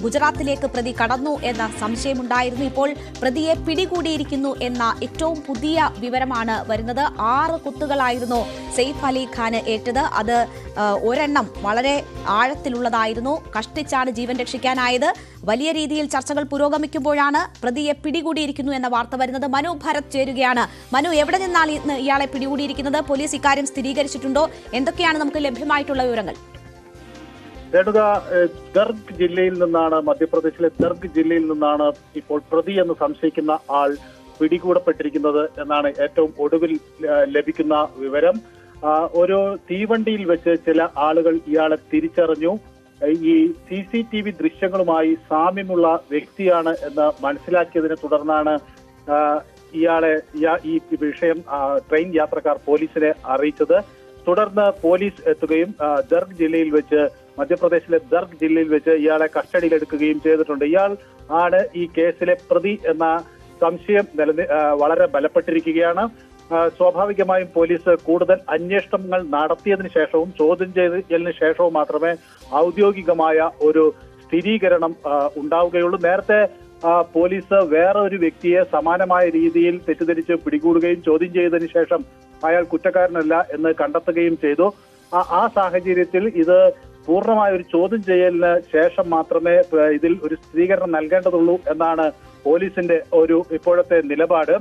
ഗുജറാത്തിലേക്ക് പ്രതി കടന്നു എന്ന സംശയമുണ്ടായിരുന്നു. ഇപ്പോൾ പ്രതിയെ പിടികൂടിയിരിക്കുന്നു എന്ന ഏറ്റവും പുതിയ വിവരമാണ് വരുന്നത്. 6 കുത്തുകളായിരുന്നു സെയ്ഫ് അലി ഖാന് ഏറ്റത്. അത് ഒരെണ്ണം വളരെ ആഴത്തിലുള്ളതായിരുന്നു. കഷ്ടിച്ചാണ് ജീവൻ രക്ഷിക്കാനായത്. വലിയ രീതിയിൽ ചർച്ചകൾ പുരോഗമിക്കുമ്പോഴാണ് പ്രതിയെ പിടികൂടിയിരിക്കുന്നു എന്ന വാർത്ത വരുന്നത്. മനു ഭരത് ചേരുകയാണ്. മനു, എവിടെ നിന്നാണ് ഇയാളെ പിടികൂടിയിരിക്കുന്നത്? പോലീസ് ഇക്കാര്യം സ്ഥിരീകരിച്ചിട്ടുണ്ടോ? എന്തൊക്കെയാണ് നമുക്ക് ലഭ്യമായിട്ടുള്ള വിവരങ്ങൾ? ദർഗ് ജില്ലയിൽ നിന്നാണ്, മധ്യപ്രദേശിലെ ദർഗ് ജില്ലയിൽ നിന്നാണ് ഇപ്പോൾ പ്രതി എന്ന് സംശയിക്കുന്ന ആൾ പിടികൂടപ്പെട്ടിരിക്കുന്നത് എന്നാണ് ഏറ്റവും ഒടുവിൽ ലഭിക്കുന്ന വിവരം. ഒരു തീവണ്ടിയിൽ വെച്ച് ചില ആളുകൾ ഇയാളെ തിരിച്ചറിഞ്ഞു. ഈ CCTV ദൃശ്യങ്ങളുമായി സാമ്യമുള്ള വ്യക്തിയാണ് എന്ന് മനസ്സിലാക്കിയതിനെ തുടർന്നാണ് ഈ വിഷയം ട്രെയിൻ യാത്രക്കാർ പോലീസിനെ അറിയിച്ചത്. തുടർന്ന് പോലീസ് എത്തുകയും ദർഗ് ജില്ലയിൽ വെച്ച്, മധ്യപ്രദേശിലെ ദർഗ് ജില്ലയിൽ വെച്ച് ഇയാളെ കസ്റ്റഡിയിലെടുക്കുകയും ചെയ്തിട്ടുണ്ട്. ഇയാൾ ആണ് ഈ കേസിലെ പ്രതി എന്ന സംശയം വളരെ ബലപ്പെട്ടിരിക്കുകയാണ്. സ്വാഭാവികമായും പോലീസ് കൂടുതൽ അന്വേഷണങ്ങൾ നടത്തിയതിനു ശേഷവും ചോദ്യം ചെയ്തതിന് ശേഷവും മാത്രമേ ഔദ്യോഗികമായ ഒരു സ്ഥിരീകരണം ഉണ്ടാവുകയുള്ളൂ. നേരത്തെ പോലീസ് വേറെ ഒരു വ്യക്തിയെ സമാനമായ രീതിയിൽ തെറ്റിദ്ധരിച്ച് പിടികൂടുകയും ചോദ്യം ചെയ്തതിനു ശേഷം അയാൾ കുറ്റക്കാരനല്ല എന്ന് കണ്ടെത്തുകയും ചെയ്തു. ആ സാഹചര്യത്തിൽ ഇത് പൂർണ്ണമായ ഒരു ചോദ്യം ചെയ്യലിന് ശേഷം മാത്രമേ ഇതിൽ ഒരു സ്ഥിരീകരണം നൽകേണ്ടതുള്ളൂ എന്നാണ് പോലീസിന്റെ ഒരു ഇപ്പോഴത്തെ നിലപാട്.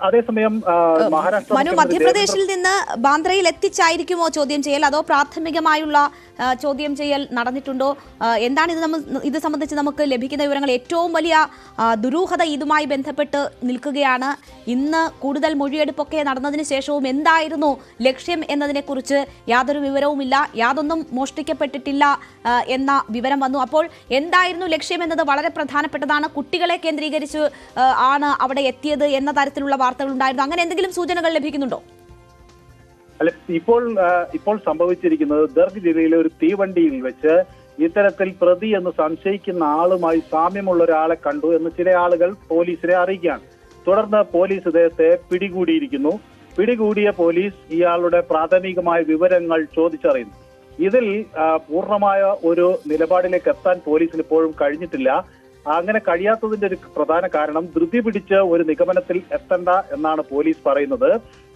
അതേസമയം മധ്യപ്രദേശിൽ നിന്ന് ബാന്ദ്രയിൽ എത്തിച്ചായിരിക്കുമോ ചോദ്യം ചെയ്യൽ, അതോ പ്രാഥമികമായുള്ള ചോദ്യം ചെയ്യൽ നടന്നിട്ടുണ്ടോ? എന്താണ് ഇത് സംബന്ധിച്ച് നമുക്ക് ലഭിക്കുന്ന വിവരങ്ങൾ? ഏറ്റവും വലിയ ദുരൂഹത ഇതുമായി ബന്ധപ്പെട്ട് നിൽക്കുകയാണ്. ഇന്ന് കൂടുതൽ മൊഴിയെടുപ്പൊക്കെ നടന്നതിന് ശേഷവും എന്തായിരുന്നു ലക്ഷ്യം എന്നതിനെക്കുറിച്ച് യാതൊരു വിവരവുമില്ല. യാതൊന്നും മോഷ്ടിക്കപ്പെട്ടിട്ടില്ല എന്ന വിവരം വന്നു. അപ്പോൾ എന്തായിരുന്നു ലക്ഷ്യം എന്നത് വളരെ പ്രധാനപ്പെട്ടതാണ്. കുട്ടികളെ കേന്ദ്രീകരിച്ച് ആണ് അവിടെ എത്തിയത് എന്ന തരത്തിലുള്ള വാർത്തകൾ ഉണ്ടായിരുന്നു. അങ്ങനെ എന്തെങ്കിലും സൂചനകൾ ലഭിക്കുന്നുണ്ടോ? അല്ല, ഇപ്പോൾ സംഭവിച്ചിരിക്കുന്നത് ദർഗ് ജില്ലയിലെ ഒരു തീവണ്ടിയിൽ വെച്ച് ഇത്തരത്തിൽ പ്രതി എന്ന് സംശയിക്കുന്ന ആളുമായി സാമ്യമുള്ള ഒരാളെ കണ്ടു എന്ന് ചില ആളുകൾ പോലീസിനെ അറിയിക്കുകയാണ്. തുടർന്ന് പോലീസ് ഇദ്ദേഹത്തെ പിടികൂടിയിരിക്കുന്നു. പിടികൂടിയ പോലീസ് ഇയാളുടെ പ്രാഥമികമായ വിവരങ്ങൾ ചോദിച്ചറിയുന്നു. ഇതിൽ പൂർണ്ണമായ ഒരു നിലപാടിലേക്ക് എത്താൻ പോലീസിന് ഇപ്പോഴും കഴിഞ്ഞിട്ടില്ല. അങ്ങനെ കഴിയാത്തതിന്റെ ഒരു പ്രധാന കാരണം ധൃതി പിടിച്ച് ഒരു നിഗമനത്തിൽ എത്തണ്ട എന്നാണ് പോലീസ് പറയുന്നത്.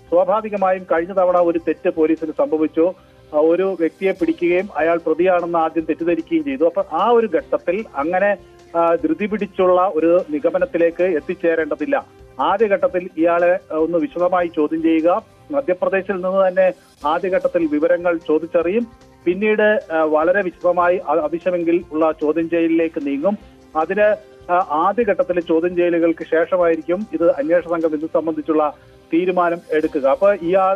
സ്വാഭാവികമായും കഴിഞ്ഞ തവണ ഒരു തെറ്റ് പോലീസിന് സംഭവിച്ചു. ഒരു വ്യക്തിയെ പിടിക്കുകയും അയാൾ പ്രതിയാണെന്ന് ആദ്യം തെറ്റിദ്ധരിക്കുകയും ചെയ്തു. അപ്പൊ ആ ഒരു ഘട്ടത്തിൽ അങ്ങനെ ധൃതി പിടിച്ചുള്ള ഒരു നിഗമനത്തിലേക്ക് എത്തിച്ചേരേണ്ടതില്ല. ആദ്യഘട്ടത്തിൽ ഇയാളെ ഒന്ന് വിശദമായി ചോദ്യം ചെയ്യുക. മധ്യപ്രദേശിൽ നിന്ന് തന്നെ ആദ്യഘട്ടത്തിൽ വിവരങ്ങൾ ചോദിച്ചറിയും. പിന്നീട് വളരെ വിശദമായി ആവശ്യമെങ്കിൽ ഉള്ള ചോദ്യം ചെയ്യലിലേക്ക് നീങ്ങും. അതിന് ആദ്യഘട്ടത്തിലെ ചോദ്യം ചെയ്യലുകൾക്ക് ശേഷമായിരിക്കും ഇത് അന്വേഷണ സംഘം ഇത് സംബന്ധിച്ചുള്ള തീരുമാനം എടുക്കുക. അപ്പൊ ഇയാൾ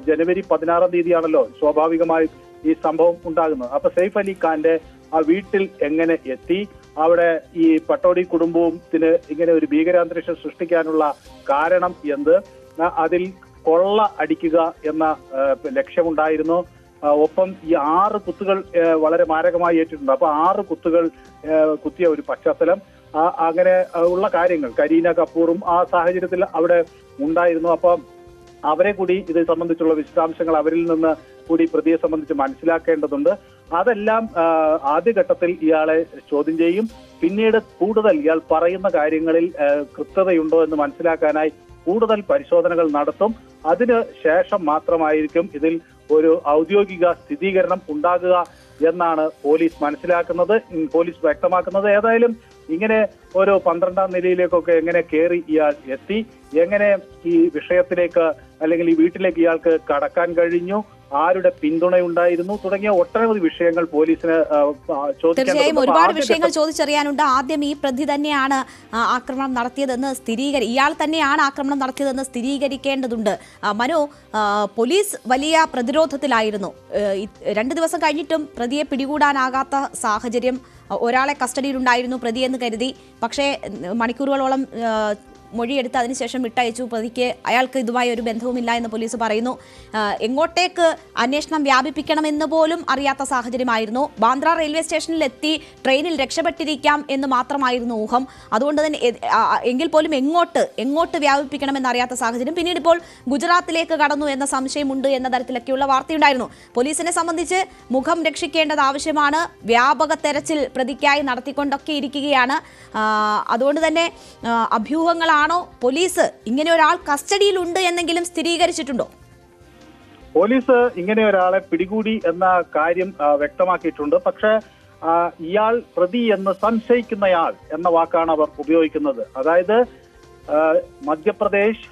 ജനുവരി 16 തീയതിയാണല്ലോ സ്വാഭാവികമായും ഈ സംഭവം ഉണ്ടാകുന്നത്. അപ്പൊ സെയ്ഫ് അലി ഖാന്റെ ആ വീട്ടിൽ എങ്ങനെ എത്തി, അവിടെ ഈ പട്ടോടി കുടുംബത്തിന് ഇങ്ങനെ ഒരു ഭീകരാന്തരീക്ഷം സൃഷ്ടിക്കാനുള്ള കാരണം എന്ത്, അതിൽ കൊള്ള അടിക്കുക എന്ന ലക്ഷ്യമുണ്ടായിരുന്നു. ഒപ്പം ഈ 6 കുത്തുകൾ വളരെ മാരകമായി ഏറ്റിട്ടുണ്ട്. അപ്പൊ 6 കുത്തുകൾ കുത്തിയ ഒരു പശ്ചാത്തലം, അങ്ങനെ ഉള്ള കാര്യങ്ങൾ കരീന കപൂറും ആ സാഹചര്യത്തിൽ അവിടെ ഉണ്ടായിരുന്നു. അപ്പൊ അവരെ കൂടി ഇത് സംബന്ധിച്ചുള്ള വിശദാംശങ്ങൾ അവരിൽ നിന്ന് കൂടി പ്രതിയെ സംബന്ധിച്ച് മനസ്സിലാക്കേണ്ടതുണ്ട്. അതെല്ലാം ആദ്യഘട്ടത്തിൽ ഇയാളെ ചോദ്യം ചെയ്യും. പിന്നീട് കൂടുതൽ ഇയാൾ പറയുന്ന കാര്യങ്ങളിൽ കൃത്യതയുണ്ടോ എന്ന് മനസ്സിലാക്കാനായി കൂടുതൽ പരിശോധനകൾ നടത്തും. അതിന് ശേഷം മാത്രമായിരിക്കും ഇതിൽ ഒരു ഔദ്യോഗിക സ്ഥിരീകരണം ഉണ്ടാകുക എന്നാണ് പോലീസ് മനസ്സിലാക്കുന്നത്, പോലീസ് വ്യക്തമാക്കുന്നത്. ഏതായാലും ഇങ്ങനെ ഒരു 12ാം നിലയിലേക്കൊക്കെ എങ്ങനെ കയറി ഇയാൾ എത്തി, എങ്ങനെ ഈ വിഷയത്തിലേക്ക് അല്ലെങ്കിൽ ഈ വീട്ടിലേക്ക് ഇയാൾക്ക് കടക്കാൻ കഴിഞ്ഞു, ആരുടെ പിന്തുണയുണ്ടായിരുന്നു തുടങ്ങിയ ഒട്ടനവധി വിഷയങ്ങൾ പോലീസിന് തീർച്ചയായും ഒരുപാട് വിഷയങ്ങൾ ചോദിച്ചറിയാനുണ്ട്. ആദ്യം ഈ പ്രതി തന്നെയാണ് ആക്രമണം നടത്തിയതെന്ന് ഇയാൾ തന്നെയാണ് ആക്രമണം നടത്തിയതെന്ന് സ്ഥിരീകരിക്കേണ്ടതുണ്ട്. മനു, പോലീസ് വലിയ പ്രതിരോധത്തിലായിരുന്നു. 2 ദിവസം കഴിഞ്ഞിട്ടും പ്രതിയെ പിടികൂടാനാകാത്ത സാഹചര്യം. ഒരാളെ കസ്റ്റഡിയിലുണ്ടായിരുന്നു പ്രതിയെന്ന് കരുതി, പക്ഷേ മണിക്കൂറുകളോളം മൊഴിയെടുത്ത് അതിനുശേഷം വിട്ടയച്ചു. പ്രതിക്ക് അയാൾക്ക് ഇതുമായി ഒരു ബന്ധവുമില്ല എന്ന് പോലീസ് പറയുന്നു. എങ്ങോട്ടേക്ക് അന്വേഷണം വ്യാപിപ്പിക്കണമെന്ന് പോലും അറിയാത്ത സാഹചര്യമായിരുന്നു. ബാന്ദ്ര റെയിൽവേ സ്റ്റേഷനിൽ എത്തി ട്രെയിനിൽ രക്ഷപ്പെട്ടിരിക്കാം എന്ന് മാത്രമായിരുന്നു ഊഹം. അതുകൊണ്ട് തന്നെ എങ്കിൽ പോലും എങ്ങോട്ട് വ്യാപിപ്പിക്കണമെന്ന് അറിയാത്ത സാഹചര്യം. പിന്നീട് ഇപ്പോൾ ഗുജറാത്തിലേക്ക് കടന്നു എന്ന സംശയമുണ്ട് എന്ന തരത്തിലൊക്കെയുള്ള വാർത്തയുണ്ടായിരുന്നു. പോലീസിനെ സംബന്ധിച്ച് മുഖം രക്ഷിക്കേണ്ടത് ആവശ്യമാണ്. വ്യാപക തെരച്ചിൽ പ്രതിക്കായി നടത്തിക്കൊണ്ടൊക്കെ ഇരിക്കുകയാണ്. അതുകൊണ്ട് തന്നെ അഭ്യൂഹങ്ങൾ ആണോ, പോലീസ് ഇങ്ങനെ ഒരാൾ കസ്റ്റഡിയിലുണ്ട് എന്നെങ്കിലും സ്ഥിരീകരിച്ചിട്ടുണ്ടോ? പോലീസ് ഇങ്ങനെ ഒരാളെ പിടികൂടി എന്ന കാര്യം വ്യക്തമാക്കിയിട്ടുണ്ട്. പക്ഷേ ഇയാൾ പ്രതി എന്ന് സംശയിക്കുന്നയാൾ എന്ന വാക്കാണ് അവർ ഉപയോഗിക്കുന്നത്. അതായത് Madhya Pradesh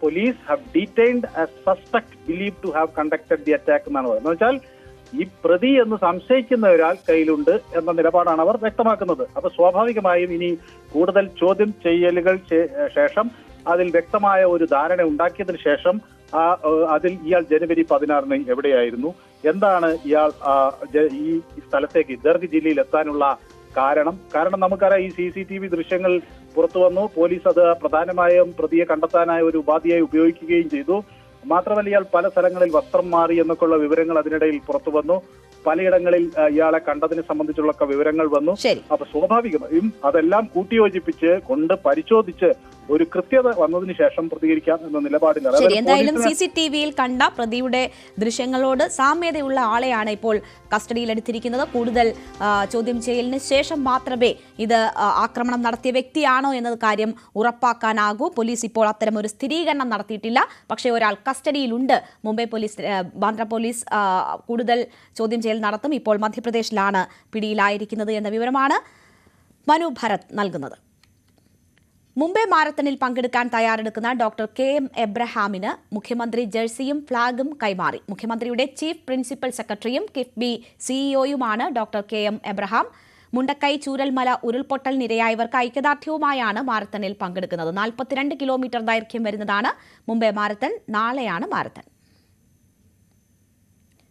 police have detained a suspect believe to have conducted the attack എന്നാണ് പറയുന്നത്. എന്ന് വെച്ചാൽ ഈ പ്രതി എന്ന് സംശയിക്കുന്ന ഒരാൾ കയ്യിലുണ്ട് എന്ന നിലപാടാണ് അവർ വ്യക്തമാക്കുന്നത്. അപ്പൊ സ്വാഭാവികമായും ഇനി കൂടുതൽ ചോദ്യം ചെയ്യലുകൾ ശേഷം അതിൽ വ്യക്തമായ ഒരു ധാരണ ഉണ്ടാക്കിയതിനു ശേഷം അതിൽ ഇയാൾ ജനുവരി 16 എവിടെയായിരുന്നു, എന്താണ് ഇയാൾ ഈ സ്ഥലത്തേക്ക് ദർഗ് ജില്ലയിൽ എത്താനുള്ള കാരണം നമുക്കറിയാം. ഈ CCTV ദൃശ്യങ്ങൾ പുറത്തു വന്നു. പോലീസ് അത് പ്രധാനമായും പ്രതിയെ കണ്ടെത്താനായ ഒരു ഉപാധിയായി ഉപയോഗിക്കുകയും ചെയ്തു. മാത്രമല്ല ഇയാൾ പല സ്ഥലങ്ങളിൽ വസ്ത്രം മാറി എന്നൊക്കെയുള്ള വിവരങ്ങൾ അതിനിടയിൽ പുറത്തു വന്നു. പലയിടങ്ങളിൽ ഇയാളെ കണ്ടതിനെ സംബന്ധിച്ചുള്ള വിവരങ്ങൾ വന്നു. അപ്പൊ സ്വാഭാവികമായും അതെല്ലാം കൂട്ടിയോജിപ്പിച്ച് കൊണ്ട് പരിശോധിച്ച് ഒരു കൃത്യത വന്നതിന് ശേഷം പ്രതികരിക്കാം എന്ന നിലപാടിലാണ്. എന്തായാലും CCTVയിൽ കണ്ട പ്രതിയുടെ ദൃശ്യങ്ങളോട് സാമ്യതയുള്ള ആളെയാണ് ഇപ്പോൾ കസ്റ്റഡിയിലെടുത്തിരിക്കുന്നത്. കൂടുതൽ ചോദ്യം ചെയ്യലിന് ശേഷം മാത്രമേ ഇത് ആക്രമണം നടത്തിയ വ്യക്തിയാണോ എന്നത് കാര്യം ഉറപ്പാക്കാനാകൂ. പോലീസ് ഇപ്പോൾ അത്തരം ഒരു സ്ഥിരീകരണം നടത്തിയിട്ടില്ല. പക്ഷേ ഒരാൾ കസ്റ്റഡിയിലുണ്ട്. മുംബൈ പോലീസ്, ബാന്ദ്ര പോലീസ് കൂടുതൽ ചോദ്യം ചെയ്യൽ നടത്തും. ഇപ്പോൾ മധ്യപ്രദേശിലാണ് പിടിയിലായിരിക്കുന്നത് എന്ന വിവരമാണ് മനു ഭരത് നൽകുന്നത്. മുംബൈ മാരത്തണിൽ പങ്കെടുക്കാൻ തയ്യാറെടുക്കുന്ന ഡോക്ടർ KM എബ്രഹാമിന് മുഖ്യമന്ത്രി ജേഴ്സിയും ഫ്ളാഗും കൈമാറി. മുഖ്യമന്ത്രിയുടെ ചീഫ് പ്രിൻസിപ്പൽ സെക്രട്ടറിയും കിഫ്ബി സിഇഒയുമാണ് doctor KM Abraham. Mundakkai Chooralmala ഉരുൾപൊട്ടലിനിരയായവർക്ക് ഐക്യദാർഢ്യവുമായാണ് മാരത്തണിൽ പങ്കെടുക്കുന്നത്. 42 കിലോമീറ്റർ ദൈർഘ്യം വരുന്നതാണ് മുംബൈ മാരത്തൺ. നാളെയാണ് മാരത്തൺ.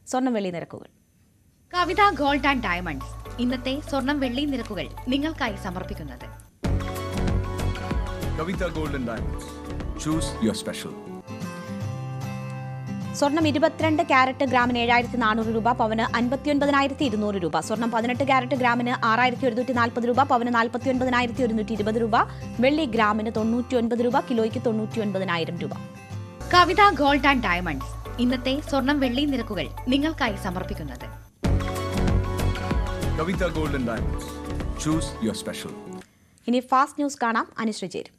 സ്വർണം വെള്ളി നിരക്കുകൾ. കവിത ഗോൾഡ് ആൻഡ് ഡയമണ്ട്സ് ഇന്നത്തെ സ്വർണം വെള്ളി നിരക്കുകൾ നിങ്ങൾക്കായി സമർപ്പിക്കുന്നത് Kavita Gold and Diamonds. Choose your special. സ്വർണം 22 ക്യാരറ്റ് ഗ്രാമിന് 7400 രൂപ, പവന് 59,200 രൂപ. സ്വർണം 18 ക്യാരറ്റ് ഗ്രാമിന് 6140 രൂപ, പവന് 49,120 രൂപ. വെള്ളി ഗ്രാമിന് 99 രൂപ, കിലോയ്ക്ക് 99,000 രൂപ. കവിത ഗോൾഡ് ആൻഡ് ഡയമണ്ട്സ് ഇന്നത്തെ സ്വർണം വെള്ളി നിരക്കുകൾ നിങ്ങൾക്കായി സമർപ്പിക്കുന്നത് Kavita Gold and Diamonds. Choose your special. ഇനി ഫാസ്റ്റ് ന്യൂസ് കാണാം. അനുശ്രീ ചേരും.